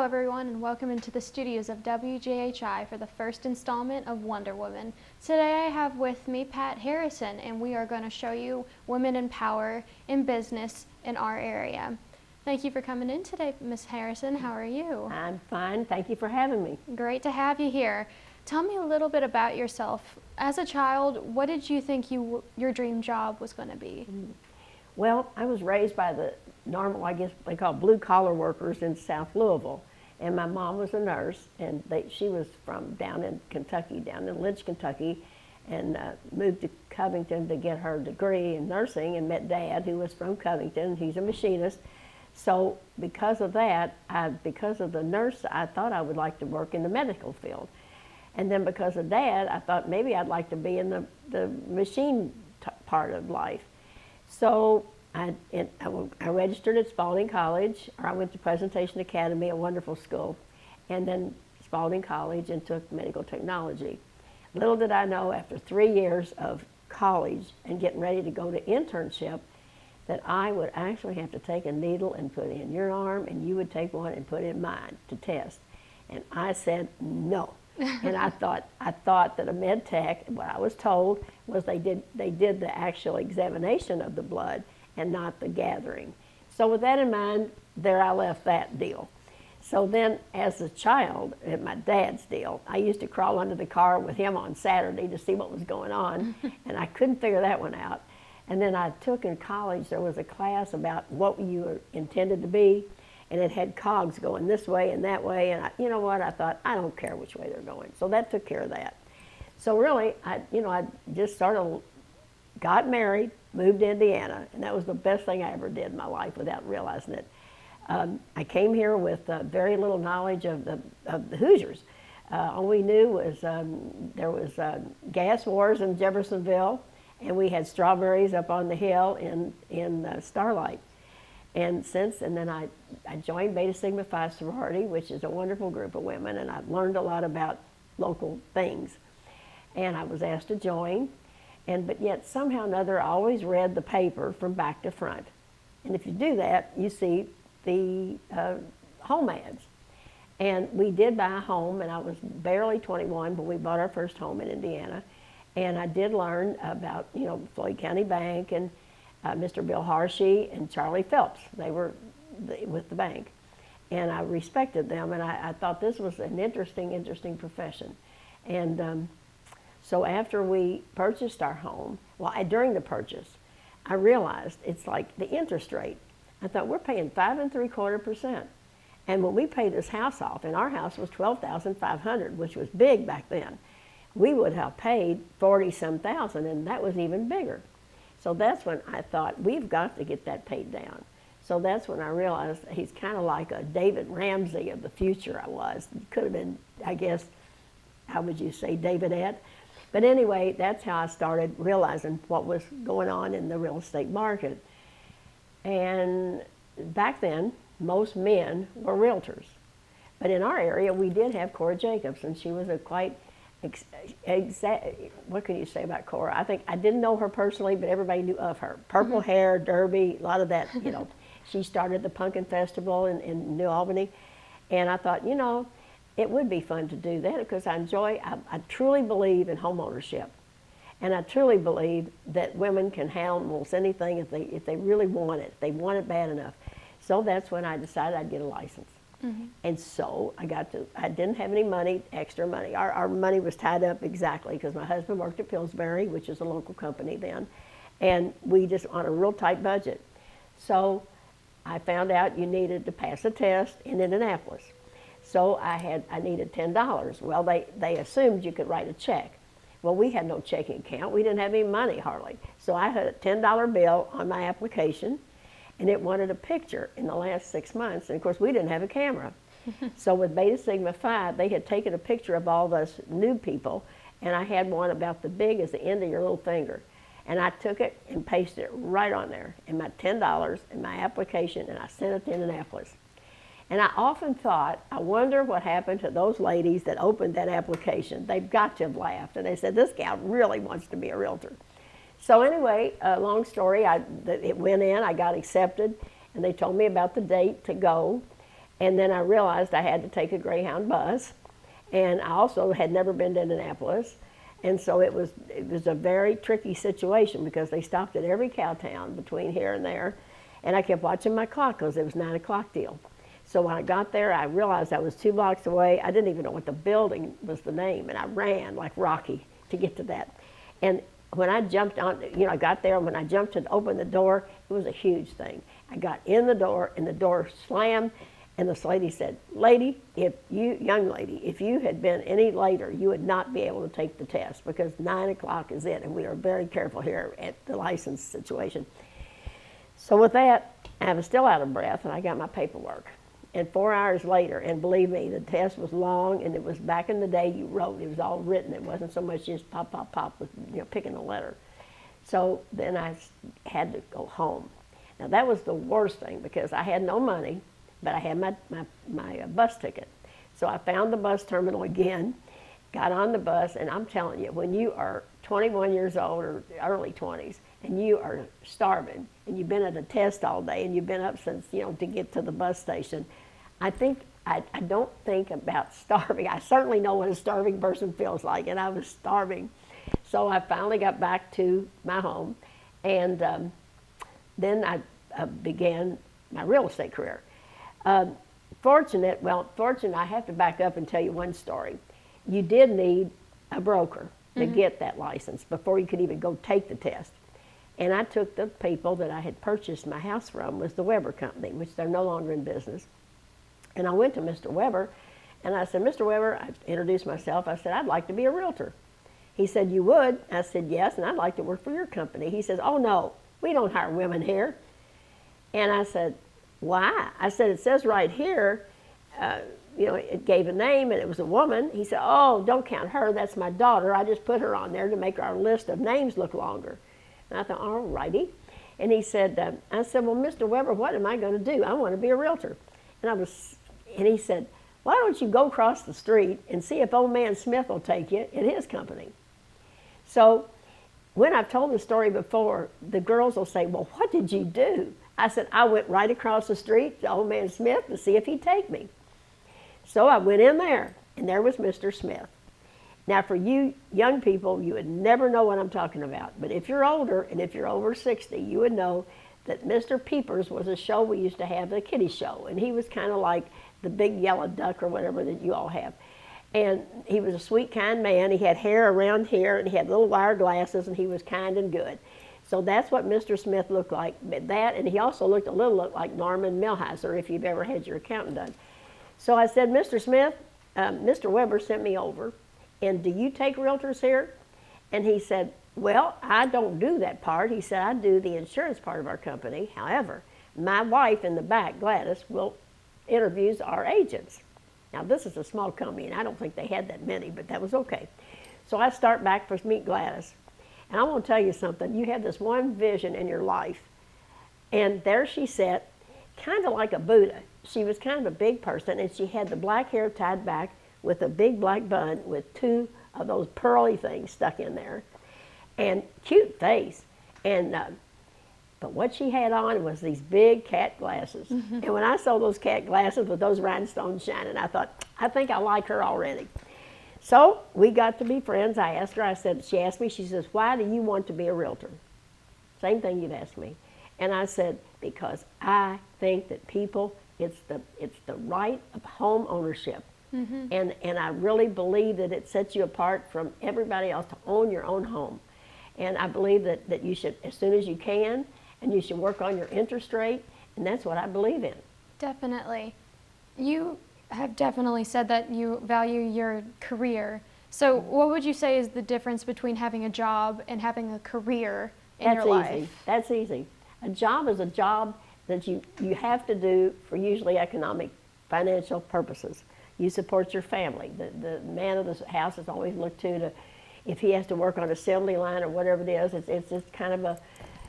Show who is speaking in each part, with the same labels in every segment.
Speaker 1: Hello everyone, and welcome into the studios of WJHI for the first installment of Wonder Woman. Today I have with me Pat Harrison, and we are going to show you women in power in business in our area. Thank you for coming in today, Miss Harrison. How are you?
Speaker 2: I'm fine. Thank you for having me.
Speaker 1: Great to have you here. Tell me a little bit about yourself. As a child, what did you think your dream job was going to be?
Speaker 2: Well, I was raised by the normal, I guess they call blue-collar workers in South Louisville. And my mom was a nurse, and she was from down in Kentucky, down in Lynch, Kentucky, and moved to Covington to get her degree in nursing and met Dad, who was from Covington. He's a machinist. So because of that, because of the nurse, I thought I would like to work in the medical field. And then because of Dad, I thought maybe I'd like to be in the machine part of life. So I registered at Spalding College, or I went to Presentation Academy, a wonderful school, and then Spalding College, and took medical technology. Little did I know, after 3 years of college and getting ready to go to internship, that I would actually have to take a needle and put it in your arm, and you would take one and put it in mine to test. And I said no. And I thought that a med tech, what I was told was they did the actual examination of the blood and not the gathering. So with that in mind, there I left that deal. So then as a child, at my dad's deal, I used to crawl under the car with him on Saturday to see what was going on, and I couldn't figure that one out. And then I took in college, there was a class about what you were intended to be, and it had cogs going this way and that way, and you know what, I thought, I don't care which way they're going. So that took care of that. So really, I just sort of got married, moved to Indiana, and that was the best thing I ever did in my life without realizing it. I came here with very little knowledge of the Hoosiers. All we knew was there was gas wars in Jeffersonville, and we had strawberries up on the hill in Starlight. And then I joined Beta Sigma Phi sorority, which is a wonderful group of women, and I've learned a lot about local things. And I was asked to join, but yet somehow or another I always read the paper from back to front. And if you do that, you see the home ads. And we did buy a home, and I was barely 21, but we bought our first home in Indiana. And I did learn about, Floyd County Bank and Mr. Bill Harshey and Charlie Phelps. They were with the bank. And I respected them, and I thought this was an interesting profession. And so after we purchased our home, during the purchase, I realized it's like the interest rate. I thought, we're paying 5 3/4%. And when we paid this house off, and our house was $12,500, which was big back then, we would have paid 40-some thousand, and that was even bigger. So that's when I thought, we've got to get that paid down. So that's when I realized he's kind of like a David Ramsey of the future. I was. Could have been, I guess, how would you say, David Ed? But anyway, that's how I started realizing what was going on in the real estate market. And back then, most men were realtors. But in our area, we did have Cora Jacobs, and she was a quite what can you say about Cora? I think I didn't know her personally, but everybody knew of her. Purple hair, derby, a lot of that, She started the Pumpkin Festival in New Albany. And I thought, it would be fun to do that because I truly believe in home ownership. And I truly believe that women can handle almost anything if they really want it, if they want it bad enough. So that's when I decided I'd get a license. Mm-hmm. And so I didn't have any extra money. Our money was tied up exactly because my husband worked at Pillsbury, which is a local company then, and we just on a real tight budget. So I found out you needed to pass a test in Indianapolis. So I needed $10. Well, they assumed you could write a check. Well, we had no checking account. We didn't have any money hardly. So I had a $10 bill on my application, and it wanted a picture in the last 6 months. And of course, we didn't have a camera. So with Beta Sigma Phi, they had taken a picture of all of us new people, and I had one about the big as the end of your little finger. And I took it and pasted it right on there, and my $10 and my application, and I sent it to Indianapolis. And I often thought, I wonder what happened to those ladies that opened that application. They've got to have laughed. And they said, this gal really wants to be a realtor. So anyway, long story, it went in, I got accepted, and they told me about the date to go. And then I realized I had to take a Greyhound bus, and I also had never been to Indianapolis. And so it was a very tricky situation because they stopped at every cow town between here and there. And I kept watching my clock because it was 9 o'clock deal. So when I got there, I realized I was 2 blocks away. I didn't even know what the building was the name, and I ran like Rocky to get to that. And when I jumped on, I got there, and when I jumped to open the door, it was a huge thing. I got in the door, and the door slammed, and this lady said, young lady, if you had been any later, you would not be able to take the test because 9 o'clock is it, and we are very careful here at the license situation. So with that, I was still out of breath, and I got my paperwork. And 4 hours later, and believe me, the test was long, and it was back in the day you wrote. It was all written. It wasn't so much just pop, pop, pop with picking a letter. So then I had to go home. Now that was the worst thing because I had no money, but I had my bus ticket. So I found the bus terminal again, got on the bus, and I'm telling you, when you are 21 years old or early 20s, and you are starving, and you've been at a test all day, and you've been up since, to get to the bus station, I don't think about starving. I certainly know what a starving person feels like, and I was starving. So I finally got back to my home, and then I began my real estate career. Fortunate, I have to back up and tell you one story. You did need a broker to get that license before you could even go take the test. And I took the people that I had purchased my house from, was the Weber Company, which they're no longer in business. And I went to Mr. Weber, and I said, Mr. Weber, I introduced myself. I said, I'd like to be a realtor. He said, you would? I said, yes, and I'd like to work for your company. He says, oh, no, we don't hire women here. And I said, why? I said, it says right here, it gave a name, and it was a woman. He said, oh, don't count her. That's my daughter. I just put her on there to make our list of names look longer. And I thought, all righty. And he said, I said, well, Mr. Weber, what am I going to do? I want to be a realtor. And he said, why don't you go across the street and see if old man Smith will take you in his company? So when I've told the story before, the girls will say, well, what did you do? I said, I went right across the street to old man Smith to see if he'd take me. So I went in there, and there was Mr. Smith. Now, for you young people, you would never know what I'm talking about. But if you're older, and if you're over 60, you would know that Mr. Peepers was a show we used to have, the kiddie show. And he was kind of like the big yellow duck or whatever that you all have. And he was a sweet, kind man. He had hair around here, and he had little wire glasses, and he was kind and good. So that's what Mr. Smith looked like. That, and he also looked a little like Norman Milheiser, if you've ever had your accountant done. So I said, Mr. Smith, Mr. Weber sent me over, and do you take realtors here? And he said, well, I don't do that part. He said, I do the insurance part of our company. However, my wife in the back, Gladys, interviews our agents. Now, this is a small company, and I don't think they had that many, but that was okay. So I start back for Meet Gladys. And I want to tell you something. You have this one vision in your life. And there she sat, kind of like a Buddha. She was kind of a big person, and she had the black hair tied back with a big black bun with 2 of those pearly things stuck in there. And cute face. And but what she had on was these big cat glasses. And when I saw those cat glasses with those rhinestones shining, I thought, I think I like her already. So we got to be friends. I asked her, she asked me, she says, why do you want to be a realtor? Same thing you'd asked me. And I said, because I think that people, it's the right of home ownership. And I really believe that it sets you apart from everybody else to own your own home. And I believe that you should, as soon as you can, and you should work on your interest rate, and that's what I believe in.
Speaker 1: Definitely. You have definitely said that you value your career. So what would you say is the difference between having a job and having a career in your life?
Speaker 2: That's easy. A job is a job that you have to do for usually economic, financial purposes. You support your family. The man of the house is always looked to if he has to work on assembly line or whatever it is, it's just kind of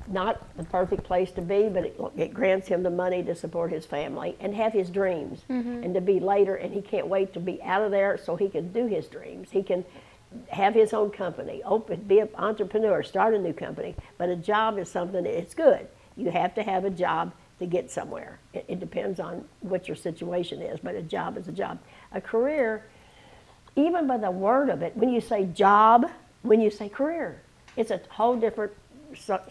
Speaker 2: not the perfect place to be, but it grants him the money to support his family and have his dreams, and to be later, and he can't wait to be out of there so he can do his dreams. He can have his own company, be an entrepreneur, start a new company. But a job is something, it's good. You have to have a job to get somewhere. It depends on what your situation is, but a job is a job. A career, even by the word of it, when you say job, when you say career, it's a whole different, thing.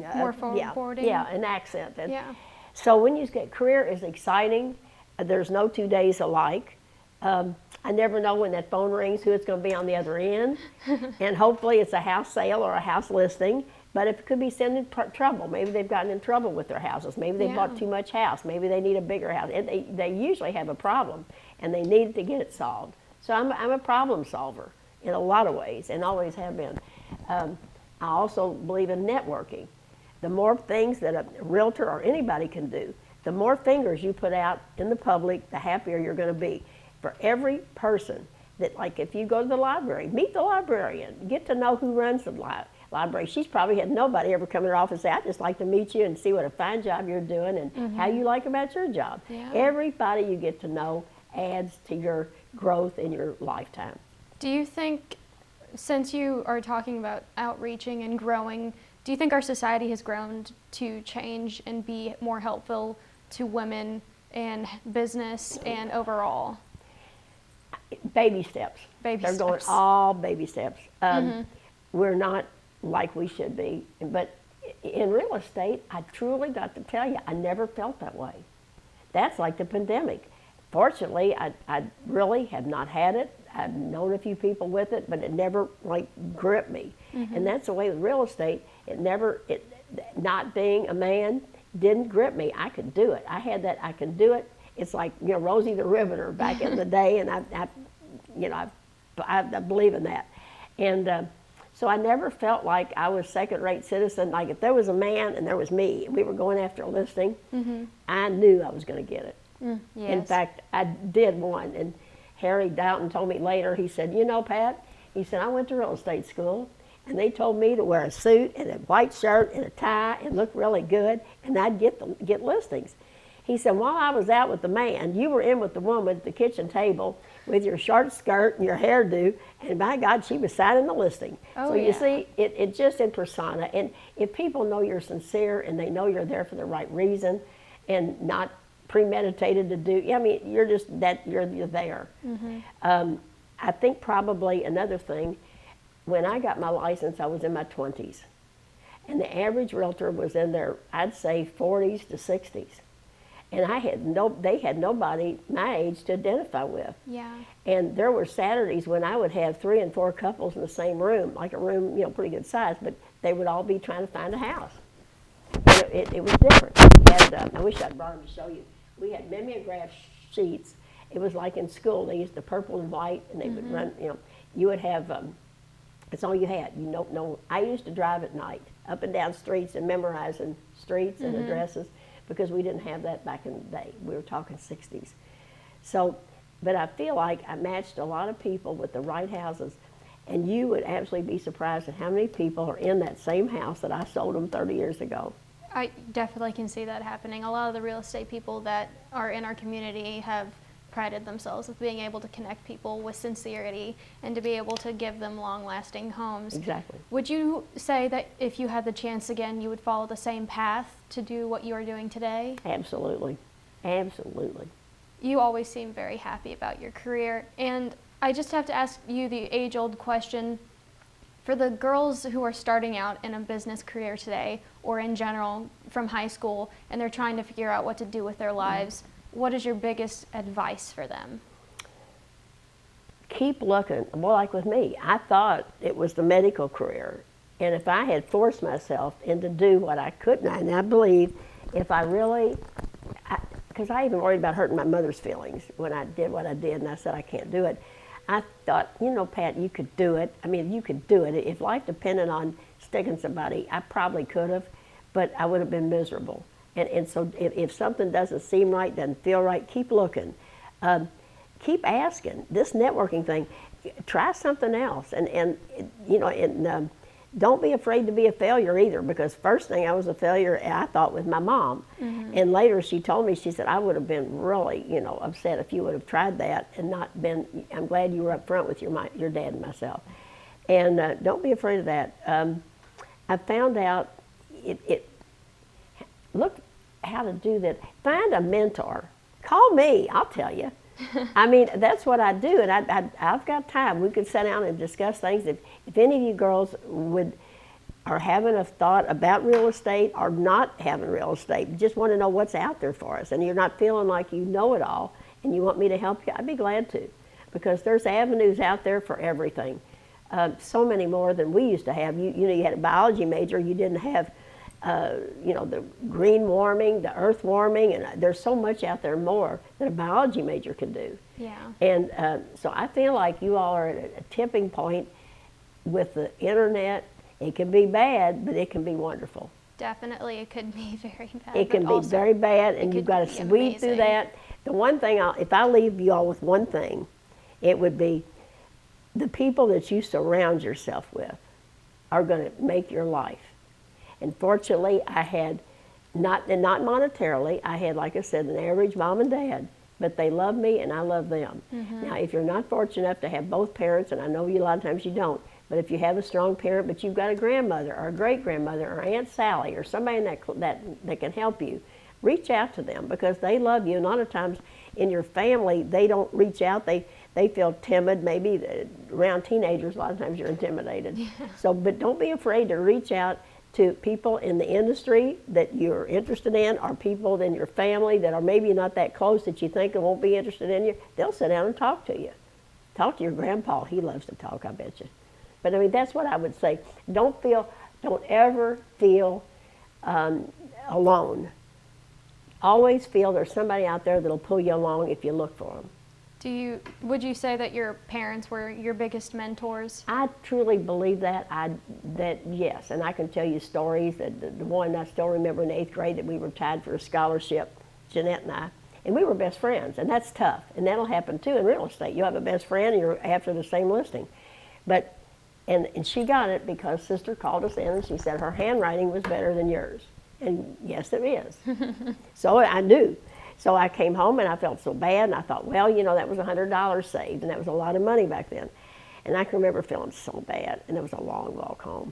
Speaker 1: It's more forwarding.
Speaker 2: Yeah, an accent. And
Speaker 1: Yeah.
Speaker 2: so when you get career is exciting. There's no 2 days alike. I never know when that phone rings who it's going to be on the other end, and hopefully it's a house sale or a house listing. But it could be sending trouble. Maybe they've gotten in trouble with their houses. Maybe they bought too much house. Maybe they need a bigger house. And they usually have a problem, and they need to get it solved. So I'm a problem solver in a lot of ways, and always have been. I also believe in networking. The more things that a realtor or anybody can do, the more fingers you put out in the public, the happier you're going to be. For every person that, like if you go to the library, meet the librarian, get to know who runs the library. She's probably had nobody ever come in her office and say, I'd just like to meet you and see what a fine job you're doing and how you like about your job.
Speaker 1: Yeah.
Speaker 2: Everybody you get to know adds to your growth in your lifetime.
Speaker 1: Do you think, since you are talking about outreaching and growing, do you think our society has grown to change and be more helpful to women and business and overall?
Speaker 2: Baby steps.
Speaker 1: Baby
Speaker 2: They're going
Speaker 1: steps.
Speaker 2: all baby steps. We're not like we should be. But in real estate, I truly got to tell you, I never felt that way. That's like the pandemic. Fortunately, I really have not had it. I've known a few people with it, but it never like gripped me. And that's the way with real estate. Not being a man didn't grip me. I could do it. I had that. I can do it. It's like Rosie the Riveter back in the day, and I believe in that. And so I never felt like I was second-rate citizen. Like if there was a man and there was me, and we were going after a listing, I knew I was going to get it.
Speaker 1: Yes.
Speaker 2: In fact, I did one, and Harry Doughton told me later. He said, Pat, he said, I went to real estate school, and they told me to wear a suit and a white shirt and a tie and look really good, and I'd get listings. He said, while I was out with the man, you were in with the woman at the kitchen table with your short skirt and your hairdo, and by God, she was signing the listing.
Speaker 1: Oh,
Speaker 2: so you see, it just in persona. And if people know you're sincere and they know you're there for the right reason and not premeditated to do, you're just that, you're there. I think probably another thing, when I got my license, I was in my 20s. And the average realtor was in their, I'd say, 40s to 60s. And they had nobody my age to identify with.
Speaker 1: Yeah.
Speaker 2: And there were Saturdays when I would have 3 and 4 couples in the same room, like a room, pretty good size, but they would all be trying to find a house. And it was different. We had, I wish I'd brought them to show you. We had mimeograph sheets. It was like in school. They used the purple and white, and they would run, you would have, that's all you had. I used to drive at night, up and down streets and memorizing streets and addresses, because we didn't have that back in the day. We were talking 60s. So, but I feel like I matched a lot of people with the right houses, and you would absolutely be surprised at how many people are in that same house that I sold them 30 years ago.
Speaker 1: I definitely can see that happening. A lot of the real estate people that are in our community have prided themselves with being able to connect people with sincerity and to be able to give them long-lasting homes.
Speaker 2: Exactly.
Speaker 1: Would you say that if you had the chance again, you would follow the same path to do what you are doing today?
Speaker 2: Absolutely. Absolutely.
Speaker 1: You always seem very happy about your career, and I just have to ask you the age-old question. For the girls who are starting out in a business career today, or in general from high school, and they're trying to figure out what to do with their lives, what is your biggest advice for them? Keep
Speaker 2: looking. Well, like with me, I thought it was the medical career. And if I had forced myself into do what I couldn't, and I believe if I really, because I even worried about hurting my mother's feelings when I did what I did, and I said I can't do it. I thought, Pat, you could do it. You could do it. If life depended on sticking somebody, I probably could have, but I would have been miserable. And so if something doesn't seem right, doesn't feel right, keep looking. Keep asking. This networking thing, try something else. And don't be afraid to be a failure either, because first thing I was a failure, I thought, with my mom. And later she told me, she said, I would have been really, upset if you would have tried that and not been, I'm glad you were up front with your dad and myself. And don't be afraid of that. I found out look how to do that. Find a mentor. Call me, I'll tell you. I mean, that's what I do, and I've got time. We could sit down and discuss things. If any of you girls are having a thought about real estate or not having real estate, just want to know what's out there for us, and you're not feeling like you know it all, and you want me to help you, I'd be glad to, because there's avenues out there for everything. So many more than we used to have. You know, you had a biology major, you didn't have, you know, the green warming, the earth warming, and there's so much out there more that a biology major can do.
Speaker 1: Yeah.
Speaker 2: And so I feel like you all are at a tipping point with the internet. It can be bad, but it can be wonderful.
Speaker 1: Definitely, it could be very bad.
Speaker 2: It can be very bad, and you've got to weed through that. The one thing, if I leave you all with one thing, it would be the people that you surround yourself with are going to make your life. And fortunately, I had, not monetarily, I had, like I said, an average mom and dad, but they love me and I love them. Mm-hmm. Now, if you're not fortunate enough to have both parents, and I know you a lot of times you don't, but if you have a strong parent, but you've got a grandmother or a great-grandmother or Aunt Sally or somebody that can help you, reach out to them, because they love you. And a lot of times in your family, they don't reach out. They feel timid. Maybe around teenagers, a lot of times you're intimidated. Yeah. So, but don't be afraid to reach out to people in the industry that you're interested in, or people in your family that are maybe not that close that you think won't be interested in you. They'll sit down and talk to you. Talk to your grandpa. He loves to talk, I bet you. But I mean, that's what I would say. Don't ever feel alone. Always feel there's somebody out there that'll pull you along if you look for them.
Speaker 1: Would you say that your parents were your biggest mentors? I
Speaker 2: truly believe that. Yes, and I can tell you stories. The one I still remember in 8th grade that we were tied for a scholarship, Jeanette and I, and we were best friends, and that's tough. And that'll happen too in real estate. You have a best friend, and you're after the same listing. But and she got it because Sister called us in and she said her handwriting was better than yours. And yes, it is. So I knew. So I came home and I felt so bad, and I thought, well, you know, that was $100 saved, and that was a lot of money back then. And I can remember feeling so bad, and it was a long walk home.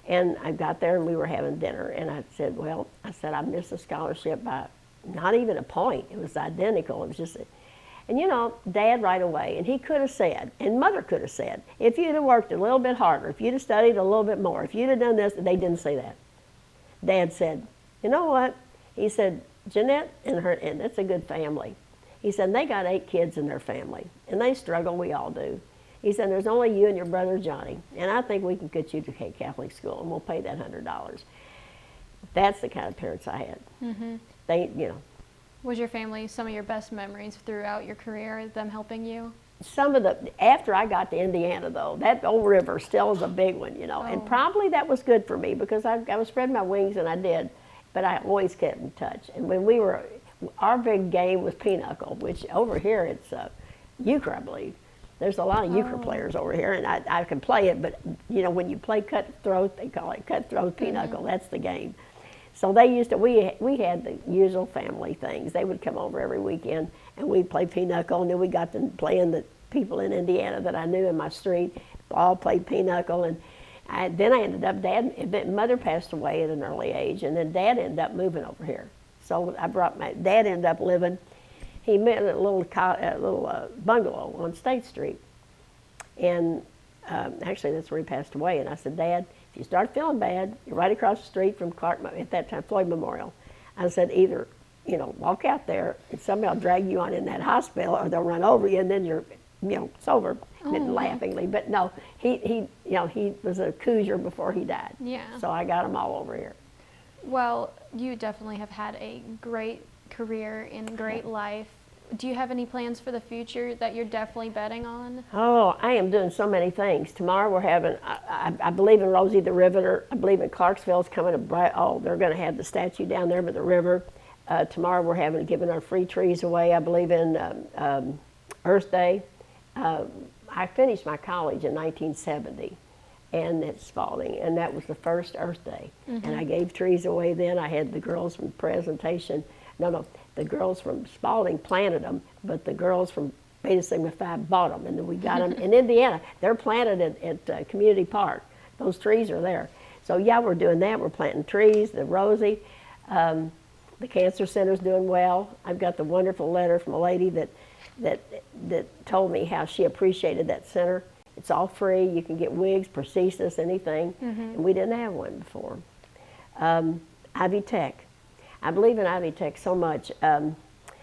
Speaker 2: And I got there and we were having dinner, and I said, well, I missed the scholarship by not even a point. It was identical. It was just, and you know, Dad right away, and he could have said, and Mother could have said, if you'd have worked a little bit harder, if you'd have studied a little bit more, if you'd have done this, they didn't say that. Dad said, you know what? He said, Jeanette and it's a good family. He said, they got 8 kids in their family, and they struggle, we all do. He said, there's only you and your brother Johnny, and I think we can get you to Catholic school, and we'll pay that $100. That's the kind of parents I had. Mm-hmm. They, you know.
Speaker 1: Was your family some of your best memories throughout your career, them helping you?
Speaker 2: After I got to Indiana, though, that old river still is a big one, you know, and probably that was good for me, because I was spreading my wings, and I did. But I always kept in touch. And when our big game was pinochle, which over here it's euchre, I believe. There's a lot of euchre players over here, and I can play it, but you know, when you play cutthroat, they call it cutthroat pinochle. Mm-hmm. That's the game. So they used to, we had the usual family things. They would come over every weekend, and we'd play pinochle, and then we got to playing the people in Indiana that I knew in my street, all played pinochle. And then I ended up, Mother passed away at an early age, and then Dad ended up moving over here. So Dad ended up living, he met a little bungalow on State Street. And actually that's where he passed away. And I said, Dad, if you start feeling bad, you're right across the street from Clark, at that time, Floyd Memorial. I said, either, you know, walk out there and somebody will drag you on in that hospital, or they'll run over you, and then you're, you know, it's over. Laughingly, but no, he was a Cougar before he died. Yeah. So I got him all over here.
Speaker 1: Well, you definitely have had a great career and great life. Do you have any plans for the future that you're definitely betting on? Oh,
Speaker 2: I am doing so many things. Tomorrow we're having, I believe in Rosie the Riveter. I believe in Clarksville's coming to they're going to have the statue down there by the river. Tomorrow we're giving our free trees away. I believe in Earth Day. I finished my college in 1970, and at Spalding, and that was the first Earth Day. Mm-hmm. And I gave trees away then. I had the girls from presentation. The girls from Spalding planted them, but the girls from Beta Sigma Phi bought them, and then we got them in Indiana. They're planted at Community Park. Those trees are there. So yeah, we're doing that. We're planting trees, the Rosie. The cancer center's doing well. I've got the wonderful letter from a lady that told me how she appreciated that center. It's all free. You can get wigs, prosthesis, anything, and we didn't have one before. Ivy Tech. I believe in Ivy Tech so much.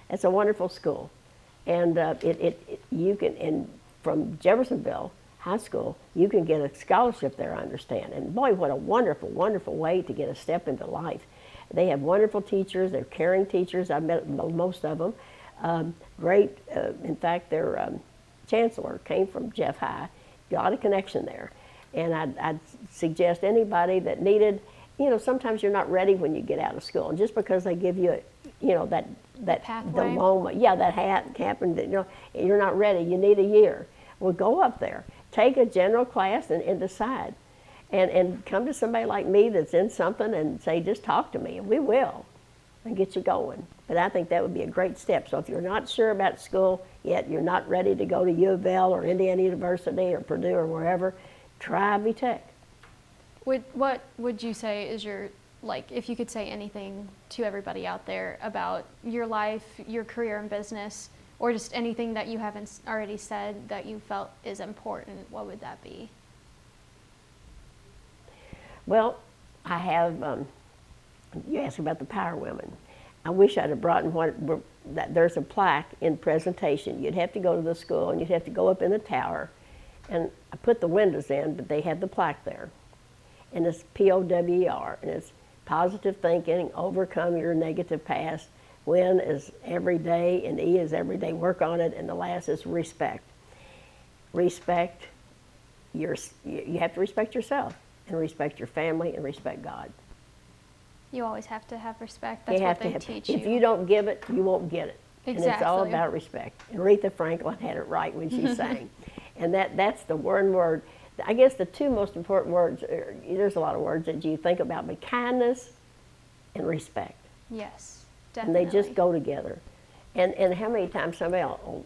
Speaker 2: It's a wonderful school, and you can, and from Jeffersonville High School, you can get a scholarship there, I understand. And boy, what a wonderful, wonderful way to get a step into life. They have wonderful teachers. They're caring teachers. I've met most of them. Great. In fact, their chancellor came from Jeff High. Got a connection there. And I'd suggest anybody that needed, sometimes you're not ready when you get out of school. And just because they give you, that
Speaker 1: pathway.
Speaker 2: diploma, that cap, and you're not ready. You need a year. Well, go up there. Take a general class and decide. And come to somebody like me that's in something and say, just talk to me, and we will, and get you going. But I think that would be a great step. So if you're not sure about school yet, you're not ready to go to U of L or Indiana University or Purdue or wherever, try Ivy Tech.
Speaker 1: What would you say is your, if you could say anything to everybody out there about your life, your career in business, or just anything that you haven't already said that you felt is important, what would that be?
Speaker 2: Well, I have, you asked about the Power Women. I wish I'd have brought in there's a plaque in presentation. You'd have to go to the school and you'd have to go up in the tower. And I put the windows in, but they had the plaque there. And it's POWER, and it's positive thinking, overcome your negative past. Win is every day, and E is every day, work on it, and the last is respect. Respect, you have to respect yourself, and respect your family, and respect God.
Speaker 1: You always have to have respect. That's what they teach you.
Speaker 2: If you don't give it, you won't get it.
Speaker 1: Exactly.
Speaker 2: And it's all about respect. And Aretha Franklin had it right when she sang. And that's the one word. I guess the two most important words, there's a lot of words that you think about, but kindness and respect.
Speaker 1: Yes, definitely.
Speaker 2: And they just go together. And how many times somebody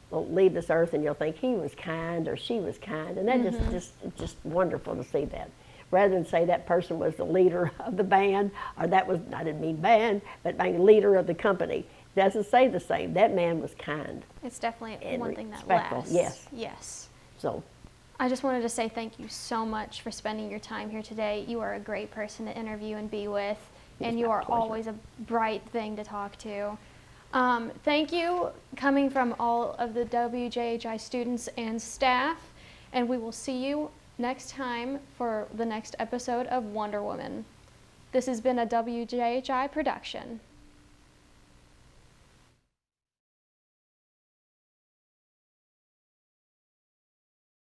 Speaker 2: will leave this earth and you'll think he was kind or she was kind, and that it's just wonderful to see that. Rather than say that person was the leader of the band, or that was, I didn't mean band, but the leader of the company. It doesn't say the same. That man was kind.
Speaker 1: It's definitely
Speaker 2: and
Speaker 1: one thing that
Speaker 2: respectful.
Speaker 1: lasts.
Speaker 2: Yes.
Speaker 1: Yes.
Speaker 2: So,
Speaker 1: I just wanted to say thank you so much for spending your time here today. You are a great person to interview and be with, and you are always a bright thing to talk to. Thank you coming from all of the WJHI students and staff, and we will see you next time for the next episode of Wonder Woman. This has been a WJHI production.